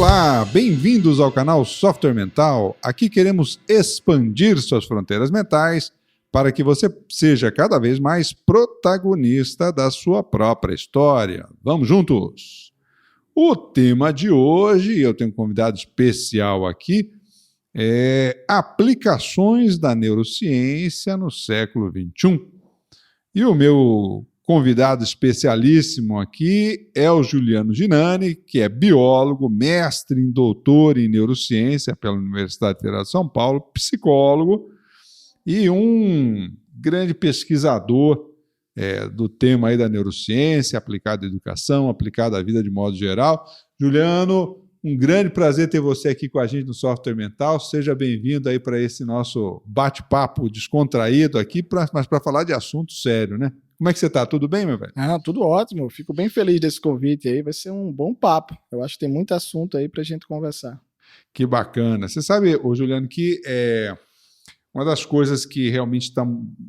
Olá, bem-vindos ao canal Software Mental. Aqui queremos expandir suas fronteiras mentais para que você seja cada vez mais protagonista da sua própria história. Vamos juntos! O tema de hoje, eu tenho um convidado especial aqui, é aplicações da neurociência no século XXI. E o meu convidado especialíssimo aqui é o Juliano Ginani, que é biólogo, mestre em doutor em neurociência pela Universidade Federal de São Paulo, psicólogo e um grande pesquisador do tema aí da neurociência, aplicado à educação, aplicado à vida de modo geral. Juliano, um grande prazer ter você aqui com a gente no Software Mental. Seja bem-vindo aí para esse nosso bate-papo descontraído aqui, mas para falar de assunto sério, né? Como é que você está? Tudo bem, meu velho? Tudo ótimo. Fico bem feliz desse convite aí. Vai ser um bom papo. Eu acho que tem muito assunto aí para a gente conversar. Que bacana. Você sabe, Juliano, que uma das coisas que realmente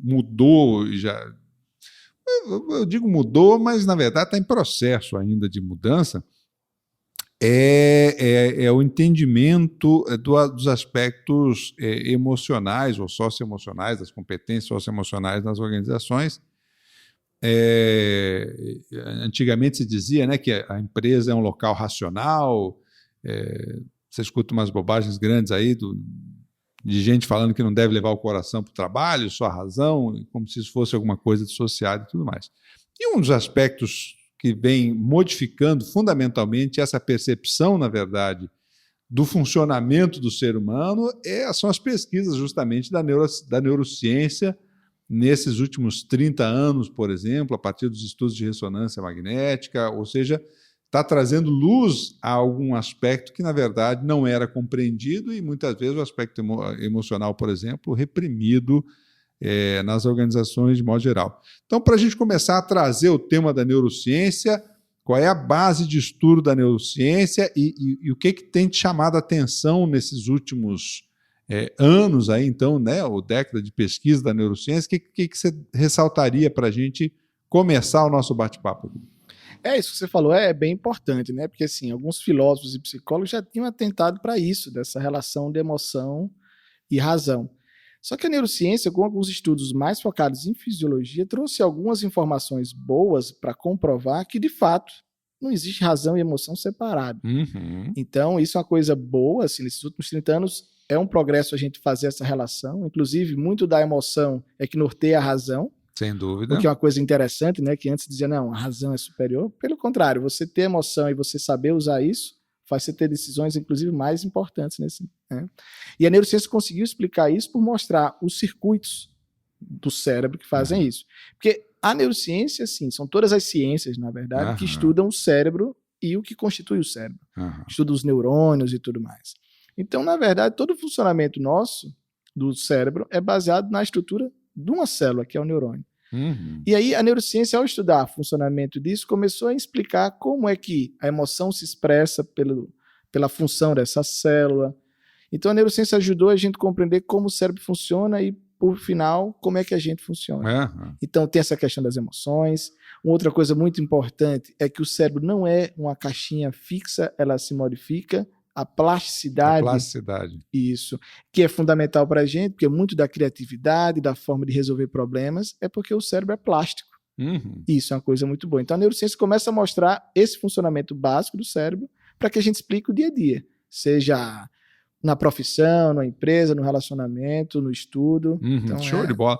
mudou, eu digo mudou, mas na verdade está em processo ainda de mudança, é o entendimento dos aspectos emocionais ou socioemocionais, das competências socioemocionais nas organizações. Antigamente se dizia, né, que a empresa é um local racional. Você escuta umas bobagens grandes aí de gente falando que não deve levar o coração para o trabalho, só a razão, como se isso fosse alguma coisa dissociada e tudo mais. E um dos aspectos que vem modificando fundamentalmente essa percepção, na verdade, do funcionamento do ser humano são as pesquisas justamente da neurociência nesses últimos 30 anos, por exemplo, a partir dos estudos de ressonância magnética, ou seja, está trazendo luz a algum aspecto que, na verdade, não era compreendido e, muitas vezes, o aspecto emocional, por exemplo, reprimido nas organizações de modo geral. Então, para a gente começar a trazer o tema da neurociência, qual é a base de estudo da neurociência e o que tem te chamado a atenção nesses últimos anos, aí, então, né, ou década de pesquisa da neurociência, o que você ressaltaria para a gente começar o nosso bate-papo? Isso que você falou é bem importante, né? Porque assim, alguns filósofos e psicólogos já tinham atentado para isso, dessa relação de emoção e razão. Só que a neurociência, com alguns estudos mais focados em fisiologia, trouxe algumas informações boas para comprovar que, de fato, não existe razão e emoção separadas. Uhum. Então, isso é uma coisa boa, assim, nesses últimos 30 anos é um progresso a gente fazer essa relação. Inclusive, muito da emoção é que norteia a razão. Sem dúvida. O que é uma coisa interessante, né? Que antes dizia, não, a razão é superior. Pelo contrário, você ter emoção e você saber usar isso faz você ter decisões, inclusive, mais importantes nesse, né? E a neurociência conseguiu explicar isso por mostrar os circuitos do cérebro que fazem isso. Porque a neurociência, sim, são todas as ciências, na verdade, que estudam o cérebro e o que constitui o cérebro. Estudam os neurônios e tudo mais. Então, na verdade, todo o funcionamento nosso do cérebro é baseado na estrutura de uma célula, que é o neurônio. E aí, a neurociência, ao estudar o funcionamento disso, começou a explicar como é que a emoção se expressa pela função dessa célula. Então, a neurociência ajudou a gente a compreender como o cérebro funciona e, por final, como é que a gente funciona. Então, tem essa questão das emoções. Uma outra coisa muito importante é que o cérebro não é uma caixinha fixa, ela se modifica. A plasticidade. Isso, que é fundamental para a gente, porque muito da criatividade, da forma de resolver problemas, é porque o cérebro é plástico. Isso é uma coisa muito boa. Então a neurociência começa a mostrar esse funcionamento básico do cérebro para que a gente explique o dia a dia, seja na profissão, na empresa, no relacionamento, no estudo. Então, show de bola.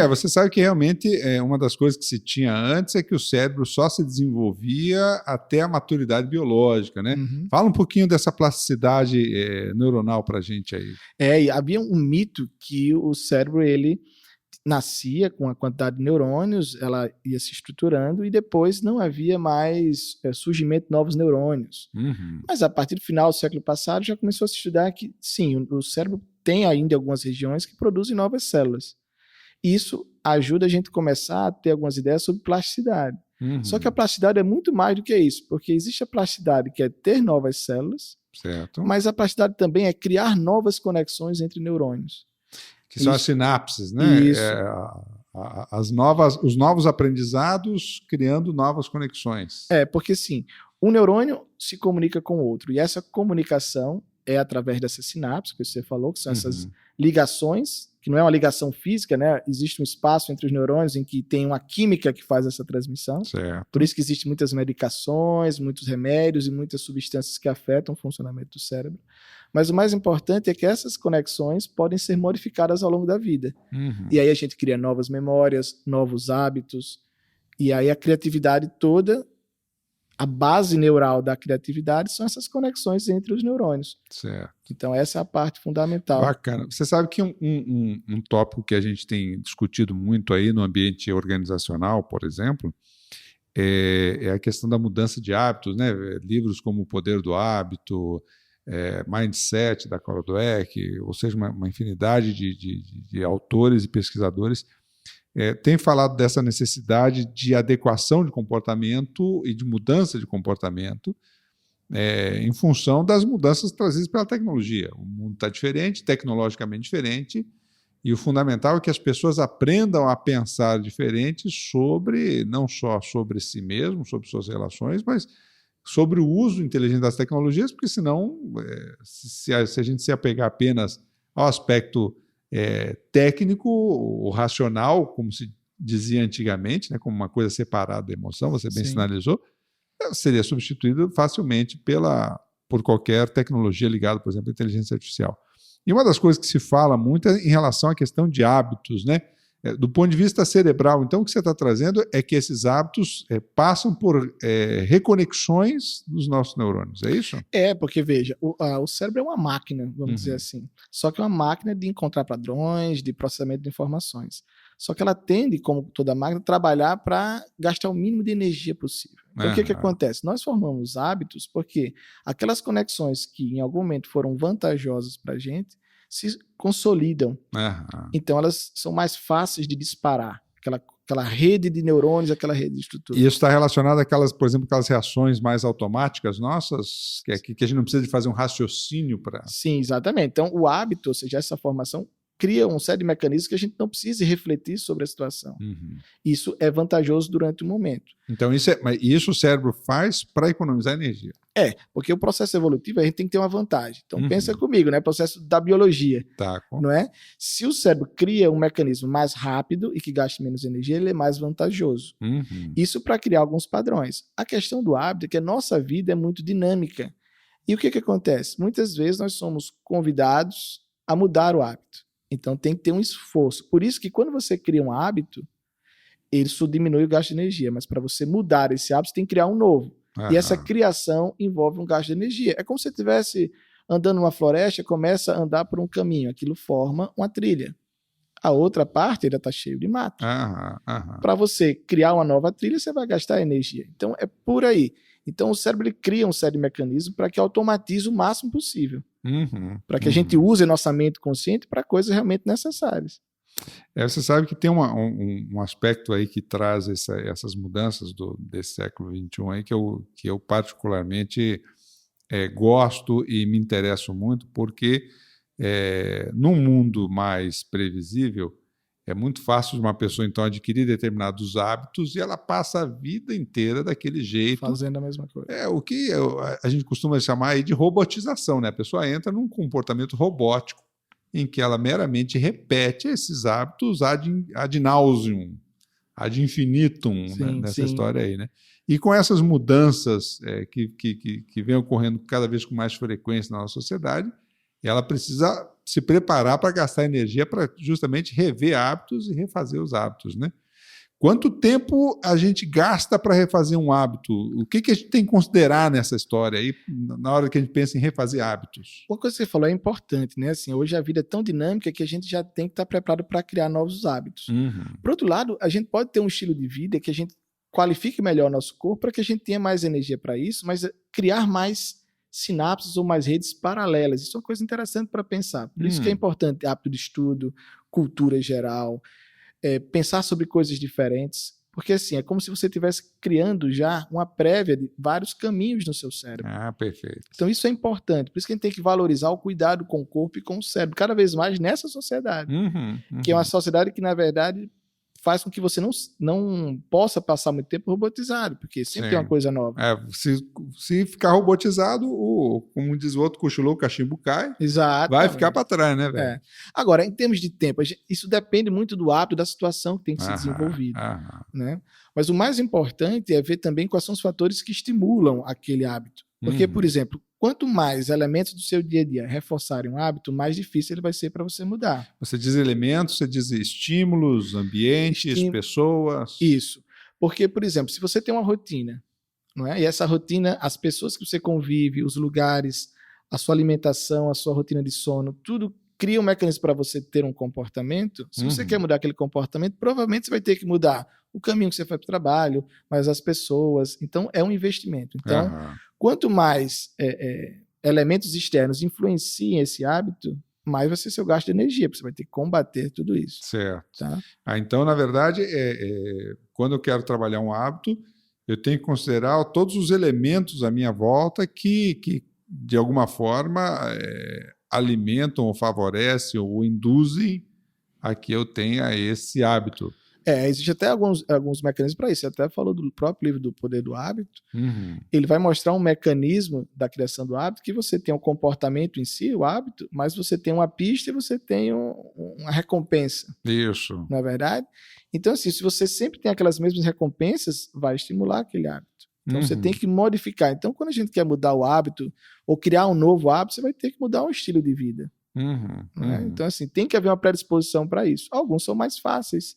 Você sabe que realmente uma das coisas que se tinha antes é que o cérebro só se desenvolvia até a maturidade biológica, né? Fala um pouquinho dessa plasticidade neuronal para a gente aí. E havia um mito que o cérebro, ele nascia com a quantidade de neurônios, ela ia se estruturando e depois não havia mais surgimento de novos neurônios. Mas a partir do final do século passado já começou a se estudar que, sim, o cérebro tem ainda algumas regiões que produzem novas células. Isso ajuda a gente a começar a ter algumas ideias sobre plasticidade. Só que a plasticidade é muito mais do que isso, porque existe a plasticidade que é ter novas células, certo, mas a plasticidade também é criar novas conexões entre neurônios. Que são as sinapses, né? Os novos aprendizados criando novas conexões. Porque assim, um neurônio se comunica com o outro. E essa comunicação é através dessas sinapses, que você falou, que são essas ligações, que não é uma ligação física, né? Existe um espaço entre os neurônios em que tem uma química que faz essa transmissão. Certo. Por isso que existem muitas medicações, muitos remédios e muitas substâncias que afetam o funcionamento do cérebro. Mas o mais importante é que essas conexões podem ser modificadas ao longo da vida. E aí a gente cria novas memórias, novos hábitos, e aí a criatividade toda, a base neural da criatividade são essas conexões entre os neurônios. Certo. Então essa é a parte fundamental. Bacana. Você sabe que um tópico que a gente tem discutido muito aí no ambiente organizacional, por exemplo, é a questão da mudança de hábitos, né? Livros como O Poder do Hábito, Mindset, da Carol Dweck, ou seja, uma infinidade de autores e pesquisadores tem falado dessa necessidade de adequação de comportamento e de mudança de comportamento em função das mudanças trazidas pela tecnologia. O mundo está diferente, tecnologicamente diferente, e o fundamental é que as pessoas aprendam a pensar diferente não só sobre si mesmo, sobre suas relações, mas sobre o uso inteligente das tecnologias, porque senão, se a gente se apegar apenas ao aspecto técnico ou racional, como se dizia antigamente, né, como uma coisa separada da emoção, você bem sinalizou, seria substituído facilmente por qualquer tecnologia ligada, por exemplo, à inteligência artificial. E uma das coisas que se fala muito é em relação à questão de hábitos, né? Do ponto de vista cerebral, então, o que você está trazendo é que esses hábitos passam por reconexões dos nossos neurônios, é isso? Porque, veja, o cérebro é uma máquina, vamos dizer assim. Só que é uma máquina de encontrar padrões, de processamento de informações. Só que ela tende, como toda máquina, a trabalhar para gastar o mínimo de energia possível. Então, o que acontece? Nós formamos hábitos porque aquelas conexões que em algum momento foram vantajosas para a gente se consolidam. Então, elas são mais fáceis de disparar. Aquela rede de neurônios, aquela rede de estrutura. E isso está relacionado àquelas, por exemplo, aquelas reações mais automáticas nossas, que a gente não precisa de fazer um raciocínio para... Sim, exatamente. Então, o hábito, ou seja, essa formação, cria um série de mecanismos que a gente não precisa refletir sobre a situação. Isso é vantajoso durante o momento. Então, isso o cérebro faz para economizar energia. Porque o processo evolutivo a gente tem que ter uma vantagem. Então, pensa comigo, né? Processo da biologia, não é? Se o cérebro cria um mecanismo mais rápido e que gaste menos energia, ele é mais vantajoso. Isso para criar alguns padrões. A questão do hábito é que a nossa vida é muito dinâmica. E o que acontece? Muitas vezes nós somos convidados a mudar o hábito. Então, tem que ter um esforço. Por isso que quando você cria um hábito, isso diminui o gasto de energia. Mas para você mudar esse hábito, você tem que criar um novo. E essa criação envolve um gasto de energia. É como se você estivesse andando numa floresta, começa a andar por um caminho. Aquilo forma uma trilha. A outra parte ainda está cheio de mato. Para você criar uma nova trilha, você vai gastar energia. Então, é por aí. Então, o cérebro ele cria um série de mecanismos para que automatize o máximo possível. Para que a gente use nossa mente consciente para coisas realmente necessárias. Você sabe que tem um aspecto aí que traz essas mudanças desse século XXI aí que eu particularmente gosto e me interesso muito, porque num mundo mais previsível, é muito fácil de uma pessoa, então, adquirir determinados hábitos e ela passa a vida inteira daquele jeito. Fazendo a mesma coisa. O que a gente costuma chamar aí de robotização, né? A pessoa entra num comportamento robótico em que ela meramente repete esses hábitos ad nauseum, ad infinitum, nessa história aí, né? E com essas mudanças que vêm ocorrendo cada vez com mais frequência na nossa sociedade, ela precisa se preparar para gastar energia para justamente rever hábitos e refazer os hábitos, né? Quanto tempo a gente gasta para refazer um hábito? O que a gente tem que considerar nessa história aí, na hora que a gente pensa em refazer hábitos? Uma coisa que você falou é importante, né? Assim, hoje a vida é tão dinâmica que a gente já tem que estar preparado para criar novos hábitos. Por outro lado, a gente pode ter um estilo de vida que a gente qualifique melhor o nosso corpo para que a gente tenha mais energia para isso, mas criar mais sinapses ou mais redes paralelas. Isso é uma coisa interessante para pensar. Por isso que é importante hábito de estudo, cultura geral, pensar sobre coisas diferentes, porque assim, é como se você estivesse criando já uma prévia de vários caminhos no seu cérebro. Perfeito. Então isso é importante, por isso que a gente tem que valorizar o cuidado com o corpo e com o cérebro, cada vez mais nessa sociedade, que é uma sociedade que, na verdade, faz com que você não possa passar muito tempo robotizado, porque sempre tem uma coisa nova. Se ficar robotizado, como diz o outro, cochilou, o cachimbo cai. Exato. Vai ficar para trás, né, velho? Agora, em termos de tempo, isso depende muito do hábito, da situação que tem que ser desenvolvida. Né? Mas o mais importante é ver também quais são os fatores que estimulam aquele hábito. Porque, por exemplo, quanto mais elementos do seu dia a dia reforçarem um hábito, mais difícil ele vai ser para você mudar. Você diz elementos, você diz estímulos, ambientes, pessoas. Isso. Porque, por exemplo, se você tem uma rotina, não é? E essa rotina, as pessoas que você convive, os lugares, a sua alimentação, a sua rotina de sono, tudo cria um mecanismo para você ter um comportamento. Se você quer mudar aquele comportamento, provavelmente você vai ter que mudar o caminho que você faz para o trabalho, mas as pessoas. Então, é um investimento. Então, quanto mais elementos externos influenciem esse hábito, mais vai ser seu gasto de energia, porque você vai ter que combater tudo isso. Certo. Tá? Então, na verdade, quando eu quero trabalhar um hábito, eu tenho que considerar todos os elementos à minha volta que de alguma forma, alimentam ou favorecem ou induzem a que eu tenha esse hábito. Existe até alguns mecanismos para isso. Você até falou do próprio livro do Poder do Hábito. Ele vai mostrar um mecanismo da criação do hábito que você tem um comportamento em si, o hábito, mas você tem uma pista e você tem uma recompensa. Isso. Não é verdade? Então, assim, se você sempre tem aquelas mesmas recompensas, vai estimular aquele hábito. Então, você tem que modificar. Então, quando a gente quer mudar o hábito ou criar um novo hábito, você vai ter que mudar um estilo de vida. Né? Então, assim, tem que haver uma predisposição para isso. Alguns são mais fáceis.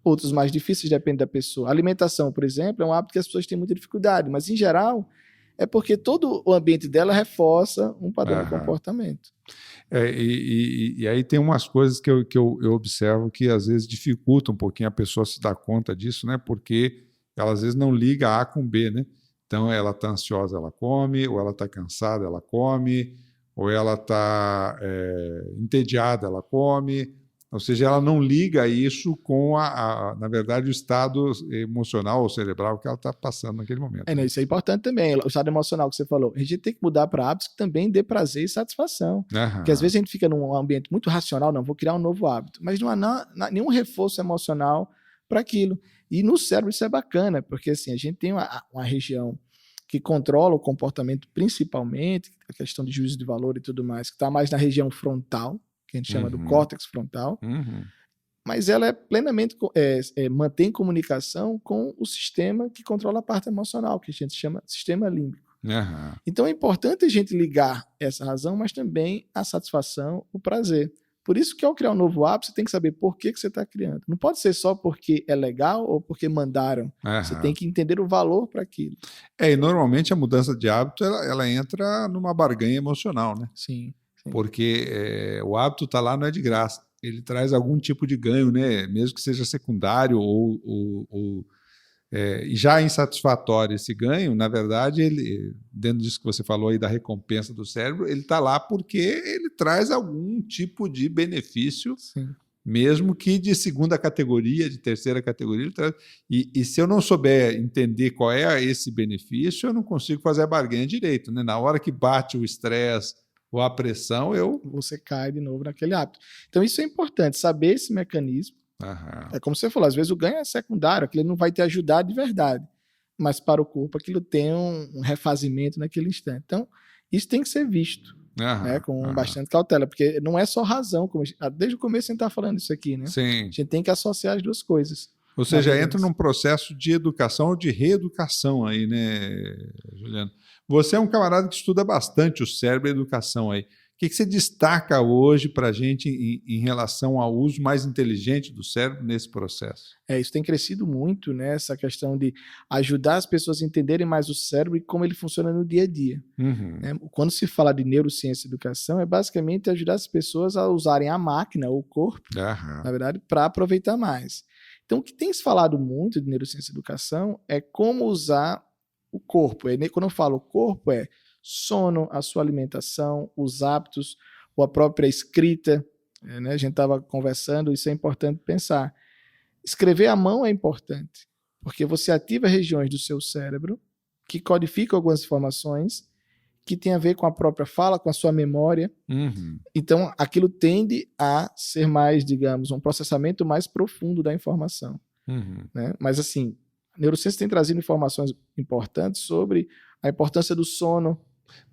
Outros mais difíceis, depende da pessoa. A alimentação, por exemplo, é um hábito que as pessoas têm muita dificuldade, mas, em geral, é porque todo o ambiente dela reforça um padrão de comportamento. E aí tem umas coisas que eu observo que, às vezes, dificultam um pouquinho a pessoa se dar conta disso, né? Porque ela, às vezes, não liga A com B, né? Então, ela está ansiosa, ela come, ou ela está cansada, ela come, ou ela está entediada, ela come. Ou seja, ela não liga isso com, na verdade, o estado emocional ou cerebral que ela está passando naquele momento. Isso é importante também, o estado emocional que você falou. A gente tem que mudar para hábitos que também dê prazer e satisfação. Porque às vezes a gente fica num ambiente muito racional, não, vou criar um novo hábito, mas não há nenhum reforço emocional para aquilo. E no cérebro isso é bacana, porque assim, a gente tem uma região que controla o comportamento principalmente, a questão de juízo de valor e tudo mais, que está mais na região frontal, que a gente chama do córtex frontal, mas ela é plenamente mantém comunicação com o sistema que controla a parte emocional, que a gente chama de sistema límbico. Então é importante a gente ligar essa razão, mas também a satisfação, o prazer. Por isso que ao criar um novo hábito, você tem que saber por que você está criando. Não pode ser só porque é legal ou porque mandaram. Você tem que entender o valor para aquilo. E normalmente a mudança de hábito ela entra numa barganha emocional, né? Sim. Porque o hábito está lá, não é de graça. Ele traz algum tipo de ganho, né? Mesmo que seja secundário e já insatisfatório esse ganho, na verdade, ele, dentro disso que você falou aí da recompensa do cérebro, ele está lá porque ele traz algum tipo de benefício, mesmo que de segunda categoria, de terceira categoria. Ele traz, e se eu não souber entender qual é esse benefício, eu não consigo fazer a barganha direito, né? Na hora que bate o estresse ou a pressão, você cai de novo naquele hábito. Então isso é importante, saber esse mecanismo. É como você falou, às vezes o ganho é secundário, aquilo não vai te ajudar de verdade, mas para o corpo aquilo tem um refazimento naquele instante. Então isso tem que ser visto né, com bastante cautela, porque não é só razão, como desde o começo a gente está falando isso aqui, né? Sim. A gente tem que associar as duas coisas. Ou seja, entra num processo de educação ou de reeducação aí, né, Juliano? Você é um camarada que estuda bastante o cérebro e a educação aí. O que você destaca hoje para a gente em relação ao uso mais inteligente do cérebro nesse processo? Isso tem crescido muito, né? Essa questão de ajudar as pessoas a entenderem mais o cérebro e como ele funciona no dia a dia. Né? Quando se fala de neurociência e educação, é basicamente ajudar as pessoas a usarem a máquina, o corpo, na verdade, para aproveitar mais. Então, o que tem se falado muito de neurociência e educação é como usar o corpo. Quando eu falo corpo, sono, a sua alimentação, os hábitos, ou a própria escrita. Né? A gente estava conversando, isso é importante pensar. Escrever à mão é importante, porque você ativa regiões do seu cérebro que codificam algumas informações que tem a ver com a própria fala, com a sua memória. Então, aquilo tende a ser mais, digamos, um processamento mais profundo da informação. Né? Mas, assim, a neurociência tem trazido informações importantes sobre a importância do sono.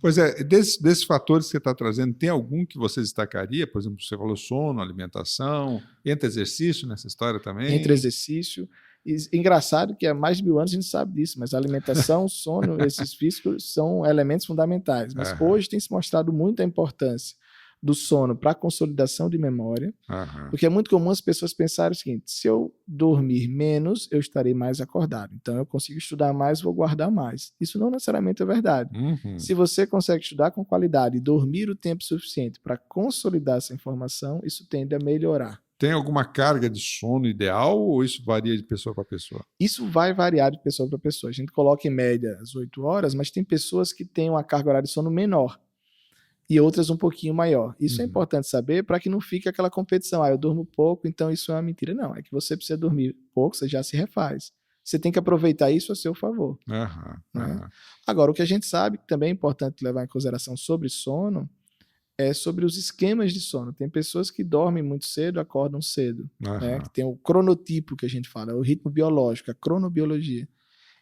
Pois é, desses fatores que você está trazendo, tem algum que você destacaria? Por exemplo, você falou sono, alimentação, entra exercício nessa história também? Entra exercício. E, engraçado que há mais de 1000 anos a gente sabe disso, mas a alimentação, o sono, esses físicos são elementos fundamentais. Mas hoje tem se mostrado muito a importância do sono para a consolidação de memória, porque é muito comum as pessoas pensarem o seguinte: se eu dormir menos, eu estarei mais acordado. Então eu consigo estudar mais, vou guardar mais. Isso não necessariamente é verdade. Se você consegue estudar com qualidade e dormir o tempo suficiente para consolidar essa informação, isso tende a melhorar. Tem alguma carga de sono ideal ou isso varia de pessoa para pessoa? Isso vai variar de pessoa para pessoa. A gente coloca em média as 8 horas, mas tem pessoas que têm uma carga horária de sono menor e outras um pouquinho maior. Isso é importante saber para que não fique aquela competição. Eu durmo pouco, então isso é uma mentira. Não, é que você precisa dormir pouco, você já se refaz. Você tem que aproveitar isso a seu favor. Né? Agora, o que a gente sabe que também é importante levar em consideração sobre sono é sobre os esquemas de sono. Tem pessoas que dormem muito cedo, acordam cedo. Né? Que tem o cronotipo que a gente fala, o ritmo biológico, a cronobiologia.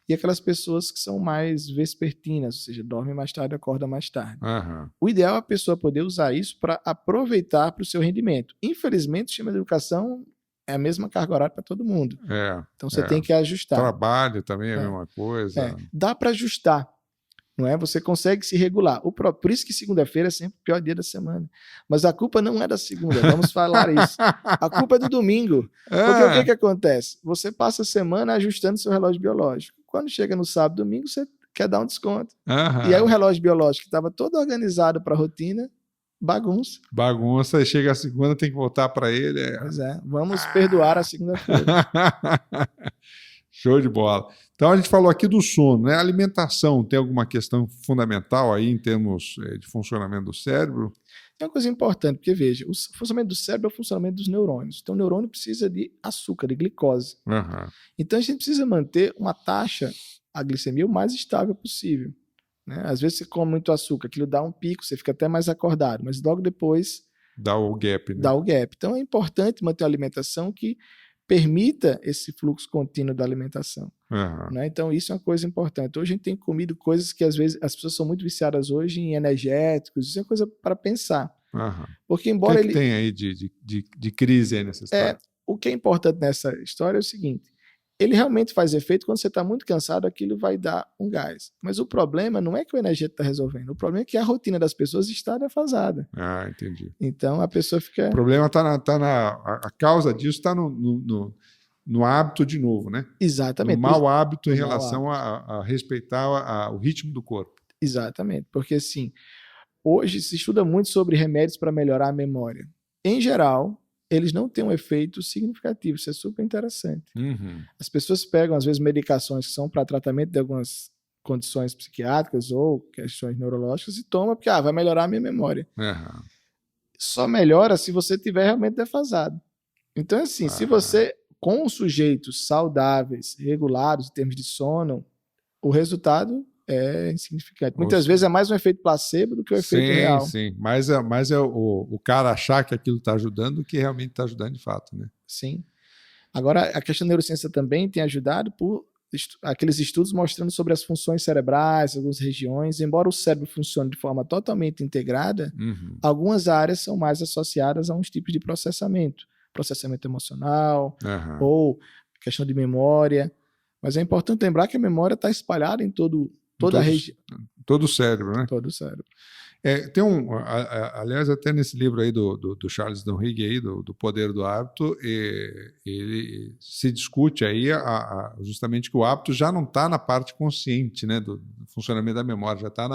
E aquelas pessoas que são mais vespertinas, ou seja, dormem mais tarde, acordam mais tarde. O ideal é a pessoa poder usar isso para aproveitar para o seu rendimento. Infelizmente, o sistema de educação é a mesma carga horária para todo mundo. Então você tem que ajustar. Trabalho também é a mesma coisa. Dá para ajustar. Não é? Você consegue se regular. Por isso que segunda-feira é sempre o pior dia da semana. Mas a culpa não é da segunda, vamos falar isso. A culpa é do domingo. Porque o que acontece? Você passa a semana ajustando seu relógio biológico. Quando chega no sábado e domingo, você quer dar um desconto. E aí o relógio biológico que estava todo organizado para a rotina, bagunça. Bagunça, e chega a segunda, tem que voltar para ele. Pois é, vamos perdoar a segunda-feira. Show de bola. Então a gente falou aqui do sono, né? A alimentação tem alguma questão fundamental aí em termos de funcionamento do cérebro? É uma coisa importante, porque veja, o funcionamento do cérebro é o funcionamento dos neurônios. Então o neurônio precisa de açúcar, de glicose. Então a gente precisa manter uma taxa, a glicemia, o mais estável possível. Né? Às vezes você come muito açúcar, aquilo dá um pico, você fica até mais acordado, mas logo depois... Dá o gap, né? Dá o gap. Então é importante manter uma alimentação que permita esse fluxo contínuo da alimentação. Né? Então isso é uma coisa importante. Hoje a gente tem comido coisas que às vezes as pessoas são muito viciadas hoje em energéticos, isso é coisa para pensar. Porque embora o que tem aí de crise aí nessa história? O que é importante nessa história é o seguinte: ele realmente faz efeito quando você está muito cansado, aquilo vai dar um gás. Mas o problema não é que o energético está resolvendo, o problema é que a rotina das pessoas está defasada. Entendi. Então a pessoa fica... O problema a causa disso está no hábito de novo, né? Exatamente. No mau hábito em relação a respeitar o ritmo do corpo. Exatamente, porque assim, hoje se estuda muito sobre remédios para melhorar a memória. Em geral, eles não têm um efeito significativo, isso é super interessante. As pessoas pegam, às vezes, medicações que são para tratamento de algumas condições psiquiátricas ou questões neurológicas e tomam porque vai melhorar a minha memória. Só melhora se você estiver realmente defasado. Então, assim, se você, com sujeitos saudáveis, regulados em termos de sono, o resultado é insignificante. Muitas vezes é mais um efeito placebo do que o efeito real. Sim, mas é o cara achar que aquilo está ajudando do que realmente está ajudando de fato, né? Sim. Agora, a questão da neurociência também tem ajudado por aqueles estudos mostrando sobre as funções cerebrais, algumas regiões. Embora o cérebro funcione de forma totalmente integrada, algumas áreas são mais associadas a uns tipos de processamento emocional ou questão de memória. Mas é importante lembrar que a memória está espalhada em toda a região. Todo o cérebro, né? Todo o cérebro. Tem aliás, até nesse livro aí do Charles Duhigg aí, do Poder do Hábito, ele se discute aí justamente que o hábito já não está na parte consciente, né, do funcionamento da memória, já está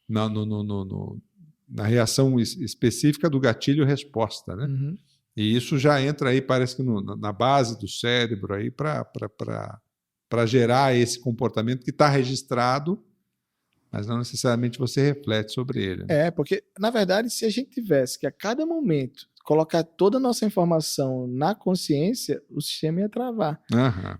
na reação específica do gatilho-resposta, né? E isso já entra aí, parece que na base do cérebro aí para gerar esse comportamento que está registrado, mas não necessariamente você reflete sobre ele. Né? Porque, na verdade, se a gente tivesse que a cada momento colocar toda a nossa informação na consciência, o sistema ia travar.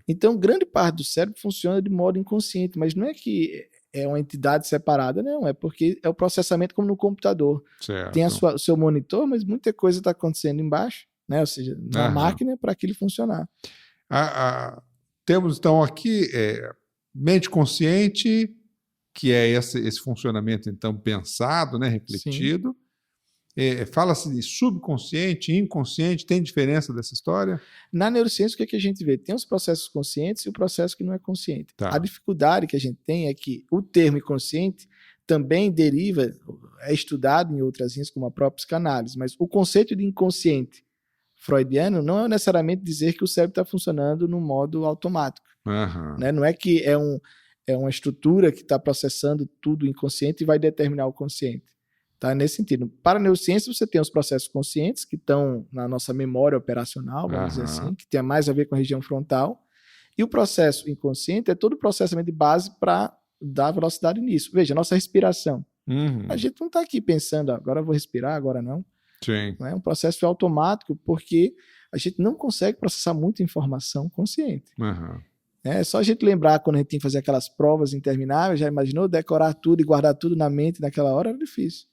Então, grande parte do cérebro funciona de modo inconsciente, mas não é que é uma entidade separada. Não, é porque é o processamento como no computador. Certo. Tem o seu monitor, mas muita coisa está acontecendo embaixo, né? Ou seja, na máquina para aquilo funcionar. Temos então aqui mente consciente, que é esse funcionamento então pensado, né, refletido. Fala-se de subconsciente, inconsciente, tem diferença dessa história? Na neurociência, o que a gente vê? Tem os processos conscientes e o processo que não é consciente. Tá. A dificuldade que a gente tem é que o termo inconsciente também deriva, é estudado em outras ciências, como a própria psicanálise, mas o conceito de inconsciente freudiano não é necessariamente dizer que o cérebro está funcionando no modo automático. Né? Não é que é uma estrutura que está processando tudo inconsciente e vai determinar o consciente. Tá? Nesse sentido. Para a neurociência, você tem os processos conscientes que estão na nossa memória operacional, vamos dizer assim, que tem mais a ver com a região frontal. E o processo inconsciente é todo o processamento de base para dar velocidade nisso. Veja, nossa respiração. A gente não está aqui pensando, agora eu vou respirar, agora não. Sim. É um processo automático porque a gente não consegue processar muita informação consciente. É só a gente lembrar quando a gente tem que fazer aquelas provas intermináveis, já imaginou decorar tudo e guardar tudo na mente naquela hora? Era difícil.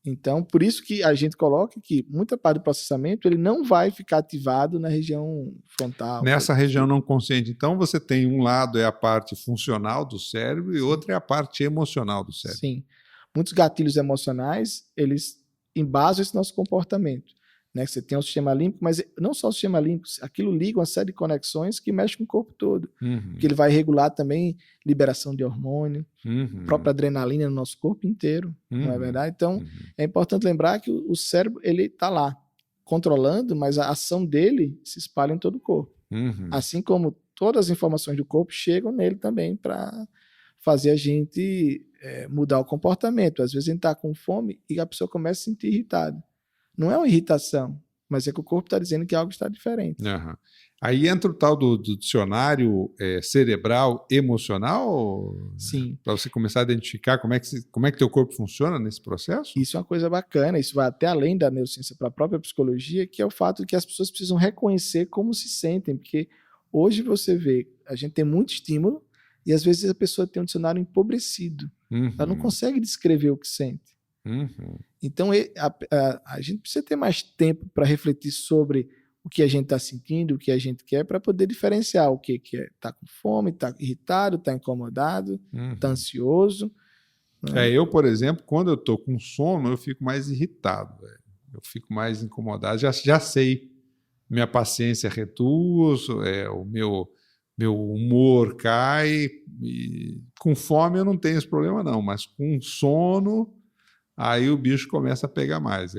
Então, por isso que a gente coloca que muita parte do processamento ele não vai ficar ativado na região frontal. Nessa região não consciente, então, você tem um lado é a parte funcional do cérebro e outro é a parte emocional do cérebro. Sim. Muitos gatilhos emocionais, eles embasam esse nosso comportamento. Né? Você tem o sistema límbico, mas não só o sistema límbico, aquilo liga uma série de conexões que mexem com o corpo todo. Porque ele vai regular também liberação de hormônio, a própria adrenalina no nosso corpo inteiro, não é verdade? Então, é importante lembrar que o cérebro ele está lá, controlando, mas a ação dele se espalha em todo o corpo. Assim como todas as informações do corpo chegam nele também para fazer a gente mudar o comportamento. Às vezes a gente está com fome e a pessoa começa a se sentir irritada. Não é uma irritação, mas é que o corpo está dizendo que algo está diferente. Aí entra o tal do dicionário cerebral emocional? Sim. Para você começar a identificar como é que teu corpo funciona nesse processo? Isso é uma coisa bacana, isso vai até além da neurociência para a própria psicologia, que é o fato de que as pessoas precisam reconhecer como se sentem, porque hoje você vê, a gente tem muito estímulo e às vezes a pessoa tem um dicionário empobrecido. Ela não consegue descrever o que sente. Então, a gente precisa ter mais tempo para refletir sobre o que a gente está sentindo, o que a gente quer, para poder diferenciar o que é. Está com fome, está irritado, está incomodado, está ansioso. Né? Eu, por exemplo, quando eu estou com sono, eu fico mais irritado. Eu fico mais incomodado. Já sei, minha paciência reduz, o meu humor cai. E com fome eu não tenho esse problema, não, mas com sono... Aí o bicho começa a pegar mais.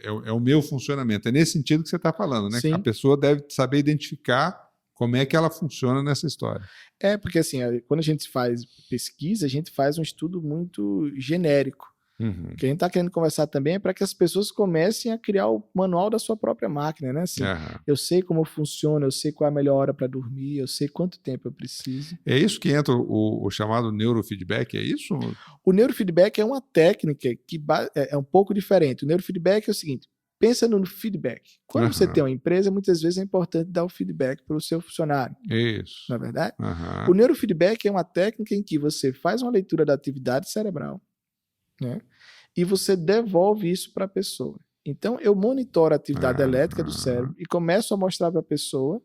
É o meu funcionamento. É nesse sentido que você está falando, né? Sim. A pessoa deve saber identificar como é que ela funciona nessa história. Porque assim, quando a gente faz pesquisa, a gente faz um estudo muito genérico. O que a gente está querendo conversar também é para que as pessoas comecem a criar o manual da sua própria máquina, né? Assim, eu sei como funciona, eu sei qual é a melhor hora para dormir, eu sei quanto tempo eu preciso. É isso que entra o chamado neurofeedback, é isso? O neurofeedback é uma técnica que é um pouco diferente. O neurofeedback é o seguinte, pensa no feedback. Quando você tem uma empresa, muitas vezes é importante dar o feedback para o seu funcionário. Isso. Não é verdade? O neurofeedback é uma técnica em que você faz uma leitura da atividade cerebral, né? E você devolve isso para a pessoa. Então, eu monitoro a atividade elétrica do cérebro e começo a mostrar para a pessoa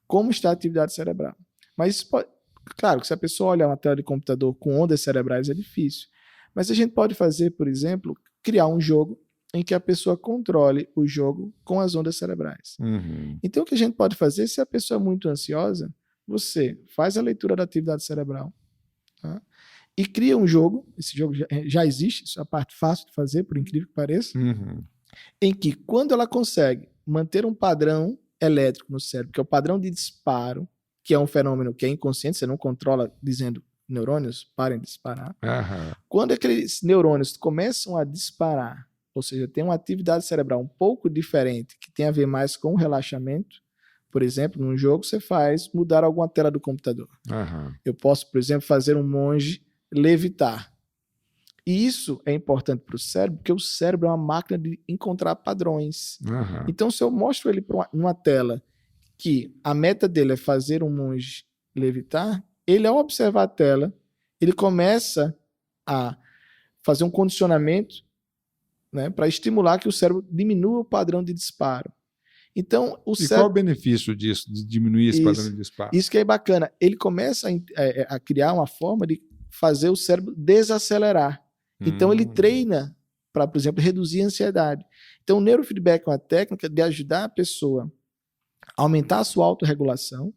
como está a atividade cerebral. Mas isso pode... Claro que se a pessoa olhar uma tela de computador com ondas cerebrais é difícil. Mas a gente pode fazer, por exemplo, criar um jogo em que a pessoa controle o jogo com as ondas cerebrais. Então, o que a gente pode fazer, se a pessoa é muito ansiosa, você faz a leitura da atividade cerebral, tá? E cria um jogo, esse jogo já existe, isso é a parte fácil de fazer, por incrível que pareça, em que quando ela consegue manter um padrão elétrico no cérebro, que é o padrão de disparo, que é um fenômeno que é inconsciente, você não controla dizendo neurônios parem de disparar. Quando aqueles neurônios começam a disparar, ou seja, tem uma atividade cerebral um pouco diferente, que tem a ver mais com o relaxamento, por exemplo, num jogo você faz mudar alguma tela do computador. Eu posso, por exemplo, fazer um monge levitar. E isso é importante para o cérebro, porque o cérebro é uma máquina de encontrar padrões. Então, se eu mostro ele numa tela que a meta dele é fazer um monge levitar, ele, ao observar a tela, ele começa a fazer um condicionamento, né, para estimular que o cérebro diminua o padrão de disparo. Então, o cérebro... qual o benefício disso, de diminuir esse padrão de disparo? Isso que é bacana. Ele começa a criar uma forma de fazer o cérebro desacelerar. Então, ele treina para, por exemplo, reduzir a ansiedade. Então, o neurofeedback é uma técnica de ajudar a pessoa a aumentar a sua autorregulação.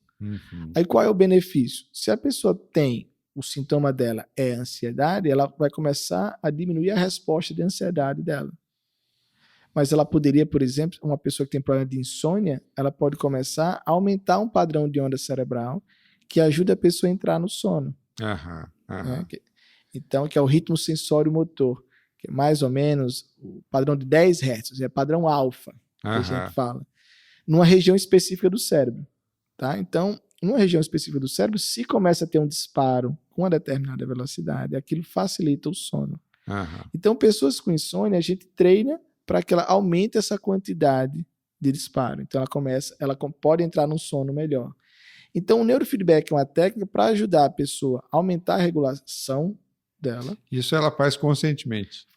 Aí, qual é o benefício? Se a pessoa tem o sintoma dela é ansiedade, ela vai começar a diminuir a resposta de ansiedade dela. Mas ela poderia, por exemplo, uma pessoa que tem problema de insônia, ela pode começar a aumentar um padrão de onda cerebral que ajuda a pessoa a entrar no sono. Né? Então, que é o ritmo sensório-motor, que é mais ou menos o padrão de 10 Hz, é padrão alfa, que a gente fala, numa região específica do cérebro. Tá? Então, numa região específica do cérebro, se começa a ter um disparo com uma determinada velocidade, aquilo facilita o sono. Então, pessoas com insônia, a gente treina para que ela aumente essa quantidade de disparo. Então, ela pode entrar num sono melhor. Então, o neurofeedback é uma técnica para ajudar a pessoa a aumentar a regulação dela. Isso ela faz conscientemente.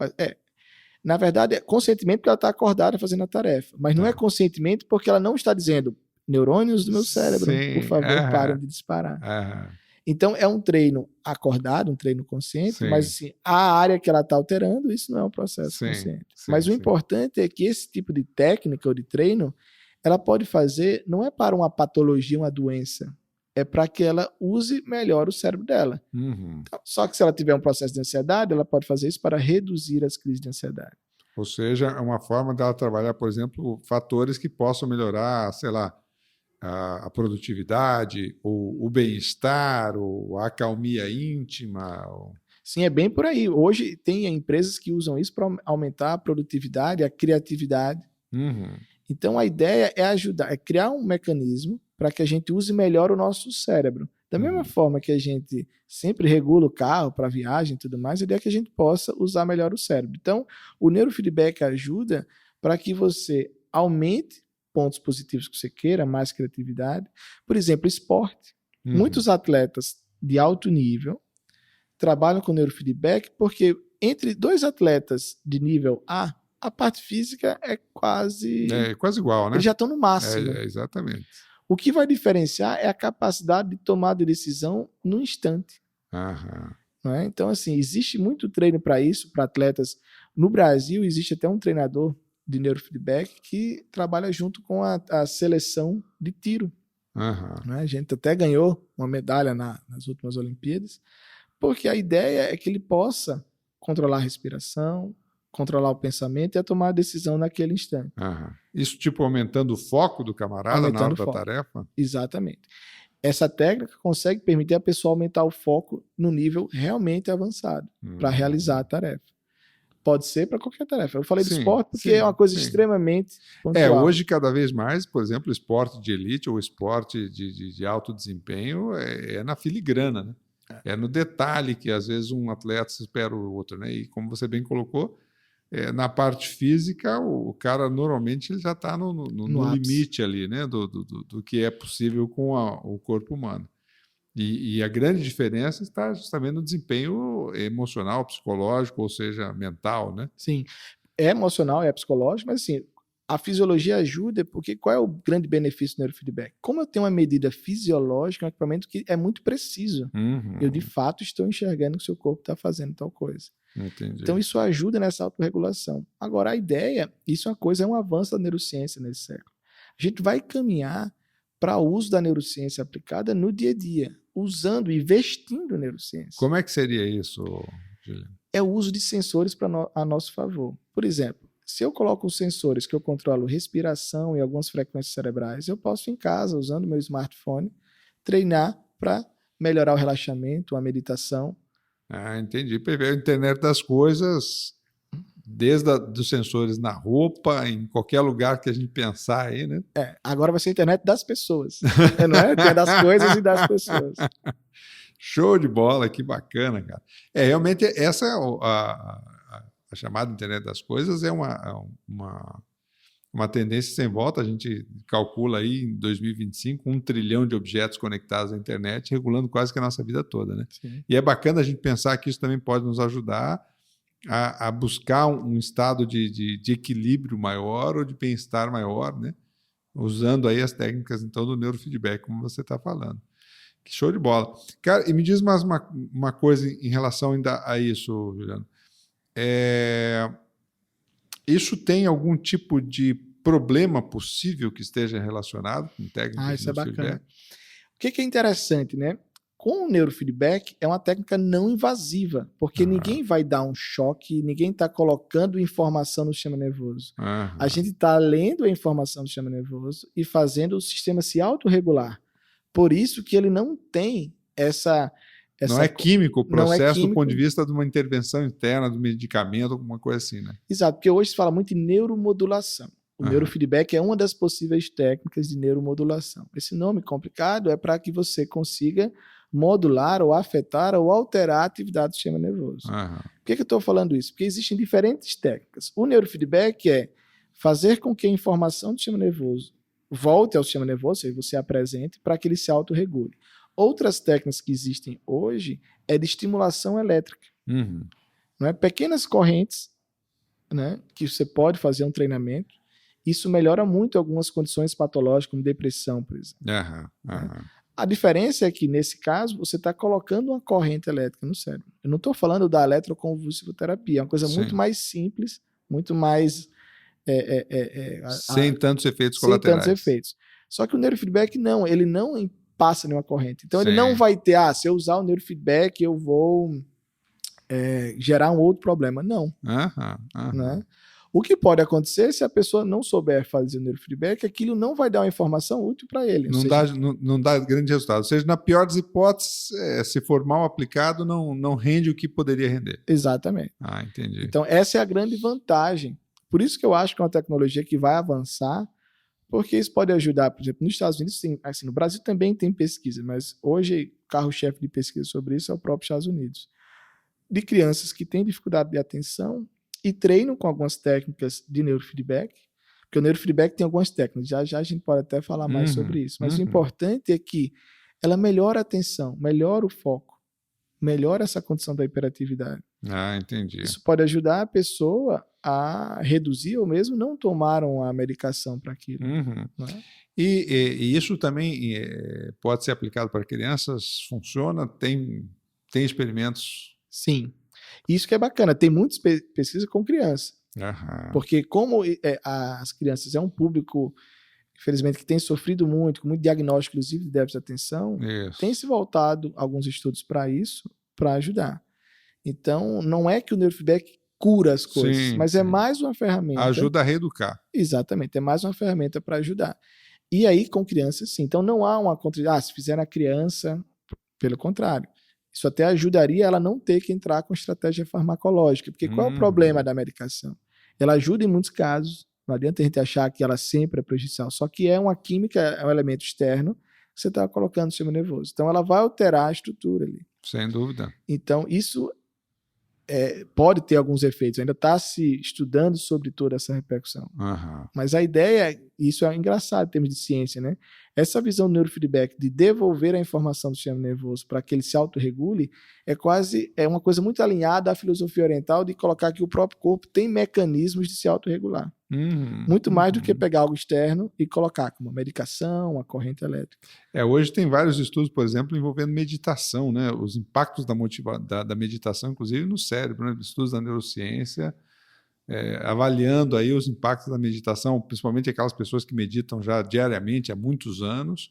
Na verdade, é conscientemente porque ela está acordada fazendo a tarefa. Mas não é conscientemente porque ela não está dizendo neurônios do meu cérebro, por favor, parem de disparar. Então, é um treino acordado, um treino consciente, mas assim, a área que ela está alterando, isso não é um processo consciente. Mas o importante é que esse tipo de técnica ou de treino, ela pode fazer, não é para uma patologia, uma doença, é para que ela use melhor o cérebro dela. Então, só que se ela tiver um processo de ansiedade, ela pode fazer isso para reduzir as crises de ansiedade. Ou seja, é uma forma dela trabalhar, por exemplo, fatores que possam melhorar, sei lá, a produtividade, ou o bem-estar, ou a acalmia íntima. Sim, é bem por aí. Hoje tem empresas que usam isso para aumentar a produtividade, a criatividade. Então a ideia é ajudar, é criar um mecanismo para que a gente use melhor o nosso cérebro. Da mesma forma que a gente sempre regula o carro para viagem e tudo mais, a ideia é que a gente possa usar melhor o cérebro. Então, o neurofeedback ajuda para que você aumente pontos positivos que você queira, mais criatividade. Por exemplo, esporte. Muitos atletas de alto nível trabalham com neurofeedback porque entre dois atletas de nível A, a parte física é quase igual, né? Eles já estão no máximo. Exatamente. O que vai diferenciar é a capacidade de tomar de decisão no instante. Não é? Então, assim, existe muito treino para isso, para atletas. No Brasil, existe até um treinador de neurofeedback que trabalha junto com a seleção de tiro. Né? A gente até ganhou uma medalha nas últimas Olimpíadas, porque a ideia é que ele possa controlar a respiração, controlar o pensamento e a tomar a decisão naquele instante. Isso tipo aumentando o foco do camarada na hora da tarefa? Exatamente. Essa técnica consegue permitir a pessoa aumentar o foco no nível realmente avançado para realizar a tarefa. Pode ser para qualquer tarefa. Eu falei do esporte porque é uma coisa extremamente pontual. Hoje, cada vez mais, por exemplo, o esporte de elite ou esporte de alto desempenho é na filigrana, né? É no detalhe que, às vezes, um atleta se espera o outro, né? E, como você bem colocou, na parte física, o cara, normalmente, ele já está no limite ali, né? Do que é possível com o corpo humano. E a grande diferença está justamente no desempenho emocional, psicológico, ou seja, mental, né? Sim, é emocional, é psicológico, mas assim, a fisiologia ajuda, porque qual é o grande benefício do neurofeedback? Como eu tenho uma medida fisiológica, um equipamento que é muito preciso, eu de fato estou enxergando que o seu corpo está fazendo tal coisa. Entendi. Então isso ajuda nessa autorregulação. Agora a ideia, isso é uma coisa, é um avanço da neurociência nesse século. A gente vai caminhar para o uso da neurociência aplicada no dia a dia, usando, investindo em neurociência. Como é que seria isso, Juliano? É o uso de sensores a nosso favor. Por exemplo, se eu coloco os sensores que eu controlo respiração e algumas frequências cerebrais, eu posso em casa, usando meu smartphone, treinar para melhorar o relaxamento, a meditação. Entendi. A internet das coisas, desde dos sensores na roupa, em qualquer lugar que a gente pensar aí, né? Agora vai ser a internet das pessoas. Não é? Tem das coisas e das pessoas. Show de bola, que bacana, cara. Realmente, essa é a chamada internet das coisas é uma uma tendência sem volta. A gente calcula aí em 2025 1 trilhão de objetos conectados à internet, regulando quase que a nossa vida toda, né? Sim. E é bacana a gente pensar que isso também pode nos ajudar a buscar um estado de equilíbrio maior ou de bem-estar maior, né? Usando aí as técnicas, então, do neurofeedback, como você está falando. Que show de bola. Cara, e me diz mais uma coisa em relação ainda a isso, Juliano. Isso tem algum tipo de problema possível que esteja relacionado com técnicas Isso de neurofeedback? É bacana. O que é interessante, né? Com o neurofeedback, é uma técnica não invasiva, porque ninguém vai dar um choque, ninguém está colocando informação no sistema nervoso. A gente está lendo a informação do sistema nervoso e fazendo o sistema se autorregular. Por isso que ele não tem essa não é químico o processo químico. Do ponto de vista de uma intervenção interna, do medicamento, alguma coisa assim, né? Exato, porque hoje se fala muito em neuromodulação. O neurofeedback é uma das possíveis técnicas de neuromodulação. Esse nome complicado é para que você consiga modular ou afetar ou alterar a atividade do sistema nervoso. Por que eu estou falando isso? Porque existem diferentes técnicas. O neurofeedback é fazer com que a informação do sistema nervoso volte ao sistema nervoso, ou seja, você apresente, para que ele se autorregule. Outras técnicas que existem hoje é de estimulação elétrica. Não é? Pequenas correntes, né, que você pode fazer um treinamento. Isso melhora muito algumas condições patológicas, como depressão, por exemplo. A diferença é que, nesse caso, você está colocando uma corrente elétrica no cérebro. Eu não estou falando da eletroconvulsivoterapia, é uma coisa muito mais simples, muito mais... sem tantos efeitos colaterais. Sem tantos efeitos. Só que o neurofeedback não, ele não passa nenhuma corrente. Então, ele não vai ter, se eu usar o neurofeedback, eu vou gerar um outro problema. Não. Né? O que pode acontecer se a pessoa não souber fazer o neurofeedback, aquilo não vai dar uma informação útil para ele. Não dá grande resultado. Ou seja, na pior das hipóteses, se for mal aplicado, não rende o que poderia render. Exatamente. Entendi. Então, essa é a grande vantagem. Por isso que eu acho que é uma tecnologia que vai avançar, porque isso pode ajudar, por exemplo, nos Estados Unidos, no Brasil também tem pesquisa, mas hoje o carro-chefe de pesquisa sobre isso é o próprio Estados Unidos. De crianças que têm dificuldade de atenção e treinam com algumas técnicas de neurofeedback, porque o neurofeedback tem algumas técnicas, já a gente pode até falar mais sobre isso, mas o importante é que ela melhora a atenção, melhora o foco, melhora essa condição da hiperatividade. Entendi. Isso pode ajudar a pessoa a reduzir ou mesmo não tomar a medicação para aquilo. Né? E isso também pode ser aplicado para crianças? Funciona? Tem experimentos? Sim. Isso que é bacana. Tem muitas pesquisas com criança. Porque como as crianças é um público, infelizmente, que tem sofrido muito, com muito diagnóstico, inclusive, de déficit de atenção, tem se voltado alguns estudos para isso, para ajudar. Então, não é que o neurofeedback cura as coisas, mas é mais uma ferramenta. Ajuda a reeducar. Exatamente, é mais uma ferramenta para ajudar. E aí, com crianças, sim. Então, não há uma contra... se fizer na criança, pelo contrário. Isso até ajudaria ela a não ter que entrar com estratégia farmacológica. Porque qual é o problema da medicação? Ela ajuda em muitos casos, não adianta a gente achar que ela sempre é prejudicial, só que é uma química, é um elemento externo que você está colocando no sistema nervoso. Então, ela vai alterar a estrutura ali. Sem dúvida. Então, isso pode ter alguns efeitos. Ainda está se estudando sobre toda essa repercussão. Mas a ideia, isso é engraçado em termos de ciência, né? Essa visão do neurofeedback de devolver a informação do sistema nervoso para que ele se autorregule é uma coisa muito alinhada à filosofia oriental de colocar que o próprio corpo tem mecanismos de se autorregular. Muito mais do que pegar algo externo e colocar como uma medicação, uma corrente elétrica. Hoje tem vários estudos, por exemplo, envolvendo meditação, né? Os impactos da meditação, inclusive no cérebro, né? Estudos da neurociência, avaliando aí os impactos da meditação, principalmente aquelas pessoas que meditam já diariamente há muitos anos,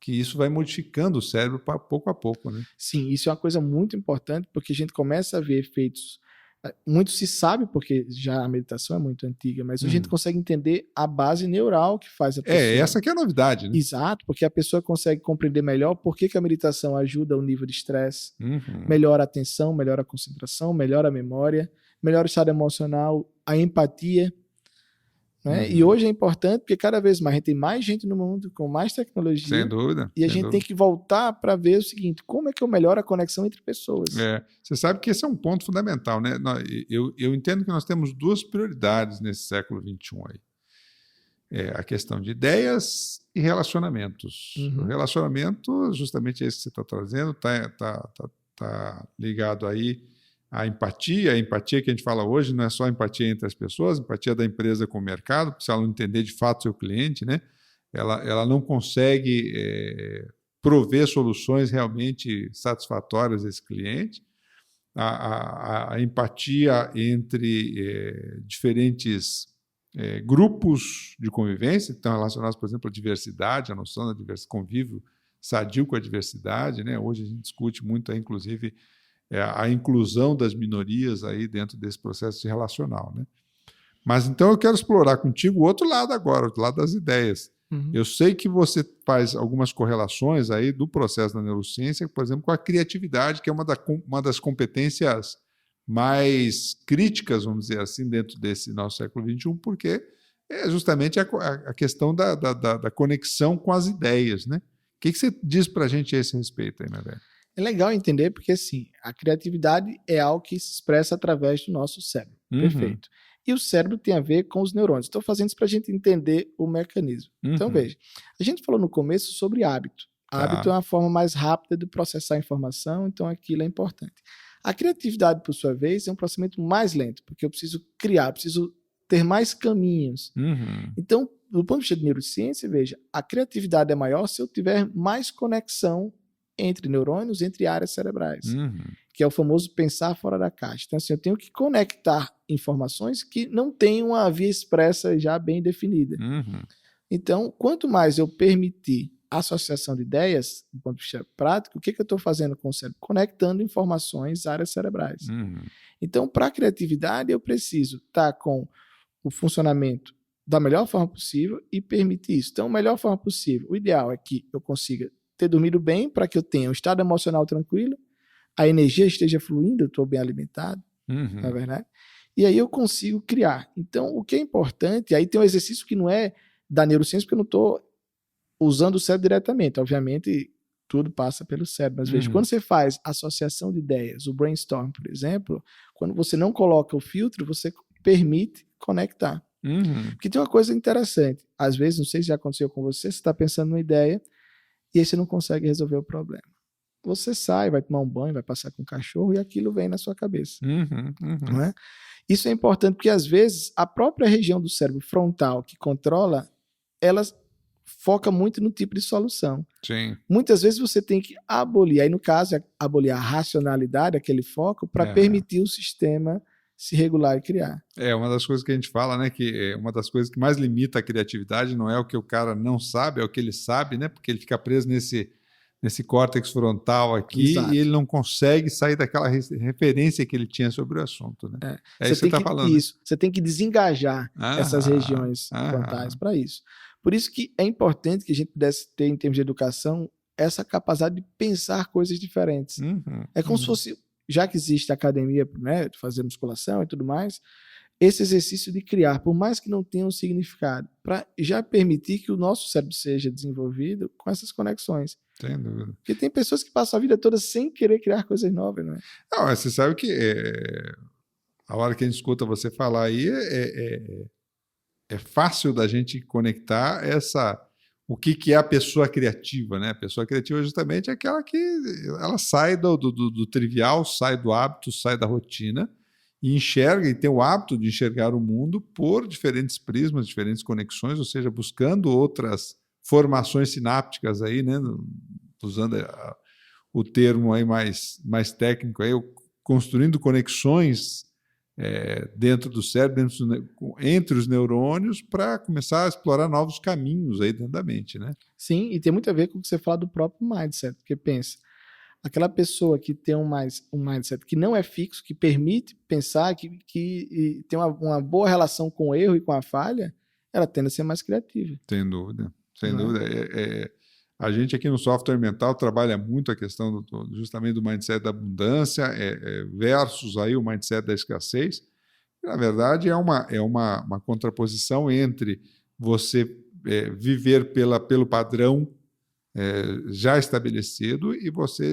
que isso vai modificando o cérebro pouco a pouco, né? Sim, isso é uma coisa muito importante, porque a gente começa a ver efeitos. Muito se sabe, porque já a meditação é muito antiga, mas a gente consegue entender a base neural que faz a pessoa. Essa que é a novidade, né? Exato, porque a pessoa consegue compreender melhor por que a meditação ajuda o nível de estresse, melhora a atenção, melhora a concentração, melhora a memória, melhora o estado emocional, a empatia. Né? E hoje é importante porque cada vez mais a gente tem mais gente no mundo, com mais tecnologia. Sem dúvida. E a gente tem que voltar para ver o seguinte, como é que eu melhoro a conexão entre pessoas? Você sabe que esse é um ponto fundamental, né? Eu entendo que nós temos duas prioridades nesse século XXI aí. a questão de ideias e relacionamentos. O relacionamento, justamente esse que você está trazendo, está ligado aí à empatia. A empatia que a gente fala hoje não é só empatia entre as pessoas, empatia da empresa com o mercado, porque se ela não entender de fato seu cliente, né, ela não consegue prover soluções realmente satisfatórias a esse cliente. A empatia entre diferentes grupos de convivência, que estão relacionados, por exemplo, à diversidade, a noção da convívio sadio com a diversidade, né? Hoje a gente discute muito, inclusive, a inclusão das minorias aí dentro desse processo relacional, né? Mas então eu quero explorar contigo o outro lado agora, o outro lado das ideias. Eu sei que você faz algumas correlações aí do processo da neurociência, por exemplo, com a criatividade, que é uma das competências mais críticas, vamos dizer assim, dentro desse nosso século XXI, porque é justamente a questão da conexão com as ideias, né? O que você diz para a gente a esse respeito aí, meu velho? É legal entender porque, assim, a criatividade é algo que se expressa através do nosso cérebro. Perfeito. E o cérebro tem a ver com os neurônios. Estou fazendo isso para a gente entender o mecanismo. Então, veja, a gente falou no começo sobre hábito. Hábito é uma forma mais rápida de processar informação, então aquilo é importante. A criatividade, por sua vez, é um procedimento mais lento, porque eu preciso criar, preciso ter mais caminhos. Então, do ponto de vista de neurociência, veja, a criatividade é maior se eu tiver mais conexão entre neurônios, entre áreas cerebrais, que é o famoso pensar fora da caixa. Então, assim, eu tenho que conectar informações que não têm uma via expressa já bem definida. Então, quanto mais eu permitir associação de ideias, do ponto de vista prático, o que eu estou fazendo com o cérebro? Conectando informações, áreas cerebrais. Então, para a criatividade, eu preciso estar com o funcionamento da melhor forma possível e permitir isso. Então, a melhor forma possível, o ideal é que eu consiga ter dormido bem para que eu tenha um estado emocional tranquilo, a energia esteja fluindo, eu estou bem alimentado, não é verdade? E aí eu consigo criar. Então, o que é importante, aí tem um exercício que não é da neurociência, porque eu não estou usando o cérebro diretamente. Obviamente, tudo passa pelo cérebro. Mas veja, quando você faz associação de ideias, o brainstorm, por exemplo, quando você não coloca o filtro, você permite conectar. Porque tem uma coisa interessante. Às vezes, não sei se já aconteceu com você está pensando numa ideia e aí você não consegue resolver o problema. Você sai, vai tomar um banho, vai passear com o cachorro e aquilo vem na sua cabeça. Não é? Isso é importante porque, às vezes, a própria região do cérebro frontal que controla, ela foca muito no tipo de solução. Sim. Muitas vezes você tem que abolir, aí no caso, abolir a racionalidade, aquele foco, para permitir o sistema se regular e criar. É uma das coisas que a gente fala, né? Que uma das coisas que mais limita a criatividade não é o que o cara não sabe, é o que ele sabe, né? Porque ele fica preso nesse córtex frontal aqui. Exato. E ele não consegue sair daquela referência que ele tinha sobre o assunto, né? É isso que você está falando. Isso, você tem que desengajar essas regiões frontais para isso. Por isso que é importante que a gente pudesse ter, em termos de educação, essa capacidade de pensar coisas diferentes. É como se fosse, já que existe a academia, né, de fazer musculação e tudo mais, esse exercício de criar, por mais que não tenha um significado, para já permitir que o nosso cérebro seja desenvolvido com essas conexões. Sem dúvida. Porque tem pessoas que passam a vida toda sem querer criar coisas novas, não é? Não, mas você sabe que a hora que a gente escuta você falar aí é fácil da gente conectar o que é a pessoa criativa, né? A pessoa criativa justamente é aquela que ela sai do trivial, sai do hábito, sai da rotina e enxerga e tem o hábito de enxergar o mundo por diferentes prismas, diferentes conexões, ou seja, buscando outras formações sinápticas aí, né? Usando o termo aí mais técnico aí, construindo conexões dentro do cérebro, entre os neurônios, para começar a explorar novos caminhos aí dentro da mente, né? Sim, e tem muito a ver com o que você fala do próprio mindset, porque pensa, aquela pessoa que tem um mindset que não é fixo, que permite pensar, que tem uma boa relação com o erro e com a falha, ela tende a ser mais criativa. Sem dúvida, sem dúvida. A gente aqui no Software Mental trabalha muito a questão justamente do mindset da abundância versus aí o mindset da escassez. Na verdade, é uma contraposição entre você viver pelo padrão já estabelecido e você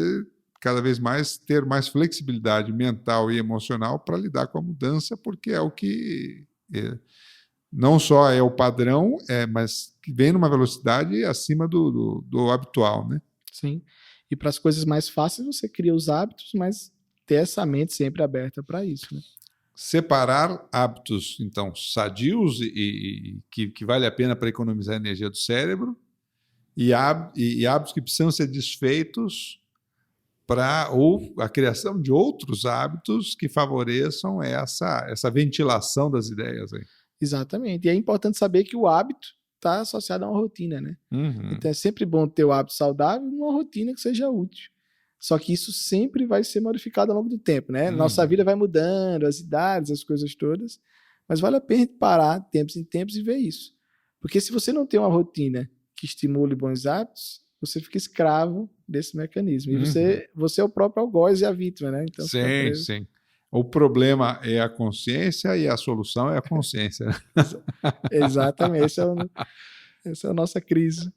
cada vez mais ter mais flexibilidade mental e emocional para lidar com a mudança, porque é o que não só é o padrão, mas que vem numa velocidade acima do habitual, né? Sim. E para as coisas mais fáceis, você cria os hábitos, mas ter essa mente sempre aberta para isso, né? Separar hábitos, então, sadios e que vale a pena para economizar a energia do cérebro e hábitos que precisam ser desfeitos ou a criação de outros hábitos que favoreçam essa ventilação das ideias aí. Exatamente. E é importante saber que o hábito está associado a uma rotina, né? Uhum. Então é sempre bom ter o hábito saudável numa rotina que seja útil. Só que isso sempre vai ser modificado ao longo do tempo, né? Nossa vida vai mudando, as idades, as coisas todas. Mas vale a pena parar tempos em tempos e ver isso. Porque se você não tem uma rotina que estimule bons hábitos, você fica escravo desse mecanismo. E você é o próprio algoz e a vítima, né? Então, sim, sim. O problema é a consciência e a solução é a consciência. Exatamente. Essa é a nossa crise.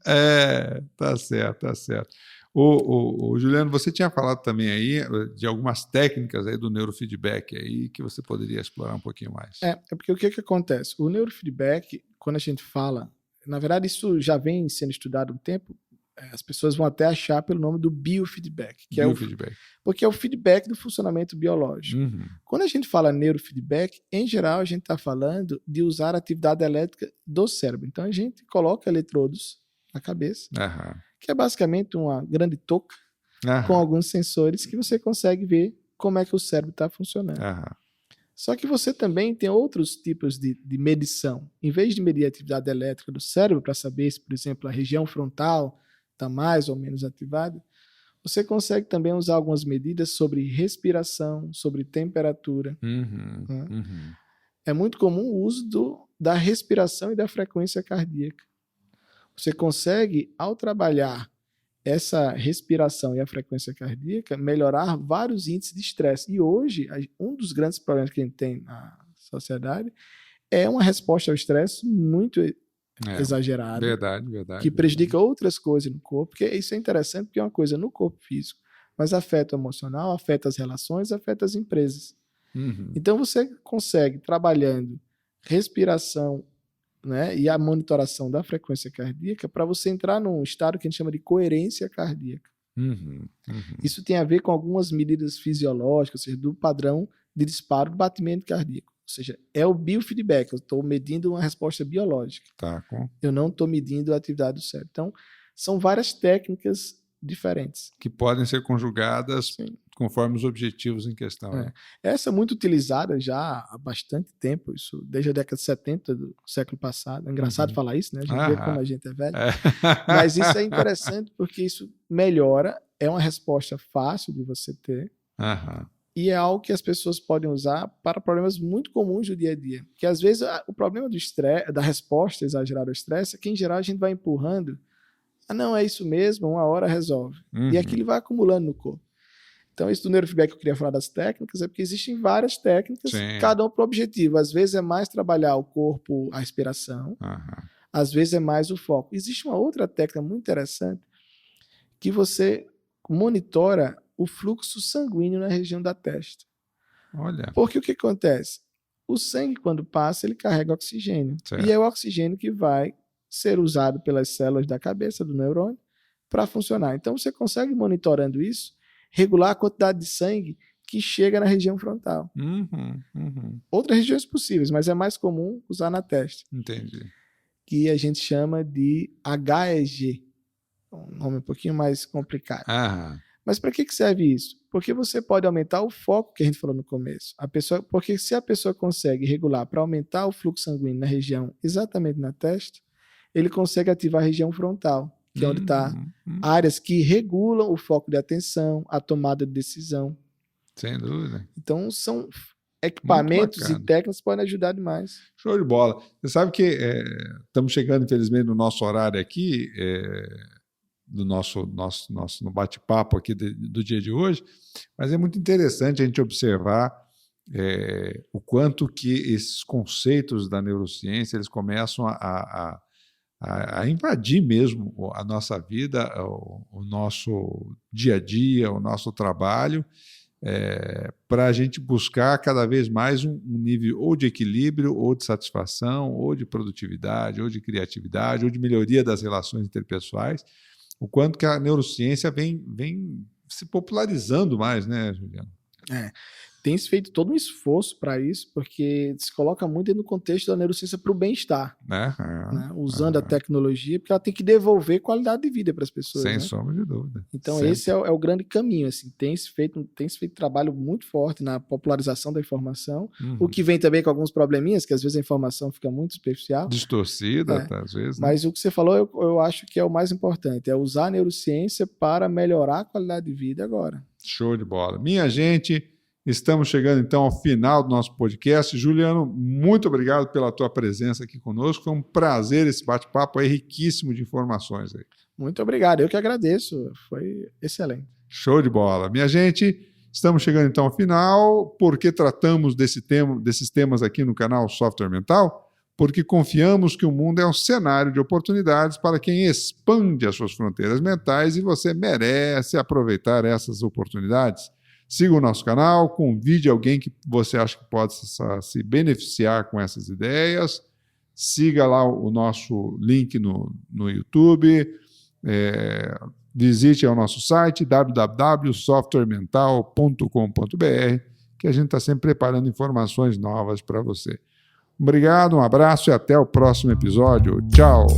Tá certo, tá certo. O Juliano, você tinha falado também aí de algumas técnicas aí do neurofeedback aí que você poderia explorar um pouquinho mais. É porque o que acontece? O neurofeedback, quando a gente fala, na verdade isso já vem sendo estudado há um tempo, as pessoas vão até achar pelo nome do biofeedback, que porque é o feedback do funcionamento biológico. Quando a gente fala neurofeedback, em geral a gente está falando de usar a atividade elétrica do cérebro. Então a gente coloca eletrodos na cabeça, que é basicamente uma grande touca com alguns sensores que você consegue ver como é que o cérebro está funcionando. Só que você também tem outros tipos de medição. Em vez de medir a atividade elétrica do cérebro para saber se, por exemplo, a região frontal está mais ou menos ativada, você consegue também usar algumas medidas sobre respiração, sobre temperatura. É muito comum o uso da respiração e da frequência cardíaca. Você consegue, ao trabalhar essa respiração e a frequência cardíaca, melhorar vários índices de estresse. E hoje, um dos grandes problemas que a gente tem na sociedade é uma resposta ao estresse muito exagerada. Verdade. Que prejudica outras coisas no corpo, porque isso é interessante, porque é uma coisa no corpo físico, mas afeta o emocional, afeta as relações, afeta as empresas. Então você consegue, trabalhando respiração, né, e a monitoração da frequência cardíaca, para você entrar num estado que a gente chama de coerência cardíaca. Isso tem a ver com algumas medidas fisiológicas, ou seja, do padrão de disparo do batimento cardíaco. Ou seja, é o biofeedback, eu estou medindo uma resposta biológica. Eu não estou medindo a atividade do cérebro. Então, são várias técnicas diferentes. Que podem ser conjugadas conforme os objetivos em questão. Essa é muito utilizada já há bastante tempo, isso desde a década de 70 do século passado. É engraçado falar isso, né? A gente vê como a gente é velho. Mas isso é interessante porque isso melhora, é uma resposta fácil de você ter. E é algo que as pessoas podem usar para problemas muito comuns do dia a dia. Porque às vezes o problema do estresse, da resposta exagerada ao estresse, é que em geral a gente vai empurrando. Não, é isso mesmo, uma hora resolve. E aquilo vai acumulando no corpo. Então, isso do neurofeedback que eu queria falar das técnicas é porque existem várias técnicas, cada uma para o objetivo. Às vezes é mais trabalhar o corpo, a respiração. Às vezes é mais o foco. Existe uma outra técnica muito interessante que você monitora o fluxo sanguíneo na região da testa. Olha. Porque o que acontece? O sangue, quando passa, ele carrega oxigênio. E é o oxigênio que vai ser usado pelas células da cabeça, do neurônio, para funcionar. Então, você consegue, monitorando isso, regular a quantidade de sangue que chega na região frontal. Outras regiões possíveis, mas é mais comum usar na testa. Entendi. Que a gente chama de HEG. Um nome um pouquinho mais complicado. Mas para que serve isso? Porque você pode aumentar o foco que a gente falou no começo. Porque se a pessoa consegue regular para aumentar o fluxo sanguíneo na região, exatamente na testa, ele consegue ativar a região frontal, que é onde está áreas que regulam o foco de atenção, a tomada de decisão. Sem dúvida. Então, são equipamentos e técnicas que podem ajudar demais. Show de bola. Você sabe que estamos chegando, infelizmente, no nosso horário aqui, do nosso bate-papo aqui do dia de hoje, mas é muito interessante a gente observar o quanto que esses conceitos da neurociência eles começam a invadir mesmo a nossa vida, o nosso dia a dia, o nosso trabalho, para a gente buscar cada vez mais um nível ou de equilíbrio, ou de satisfação, ou de produtividade, ou de criatividade, ou de melhoria das relações interpessoais. O quanto que a neurociência vem se popularizando mais, né, Juliano? Tem se feito todo um esforço para isso, porque se coloca muito no contexto da neurociência para o bem-estar, né? Usando a tecnologia, porque ela tem que devolver qualidade de vida para as pessoas. Sem né? sombra de dúvida. Então esse é o grande caminho. Assim. Tem se feito trabalho muito forte na popularização da informação, o que vem também com alguns probleminhas, que às vezes a informação fica muito superficial. Distorcida, às vezes. Né? Mas o que você falou, eu acho que é o mais importante, é usar a neurociência para melhorar a qualidade de vida agora. Show de bola. Minha gente... Estamos chegando, então, ao final do nosso podcast. Juliano, muito obrigado pela tua presença aqui conosco. Foi um prazer esse bate-papo aí, riquíssimo de informações. Aí. Muito obrigado, eu que agradeço. Foi excelente. Show de bola. Minha gente, estamos chegando, então, ao final. Por que tratamos desses temas aqui no canal Software Mental? Porque confiamos que o mundo é um cenário de oportunidades para quem expande as suas fronteiras mentais e você merece aproveitar essas oportunidades. Siga o nosso canal, convide alguém que você acha que pode se beneficiar com essas ideias. Siga lá o nosso link no YouTube. Visite o nosso site www.softwaremental.com.br, que a gente está sempre preparando informações novas para você. Obrigado, um abraço e até o próximo episódio. Tchau!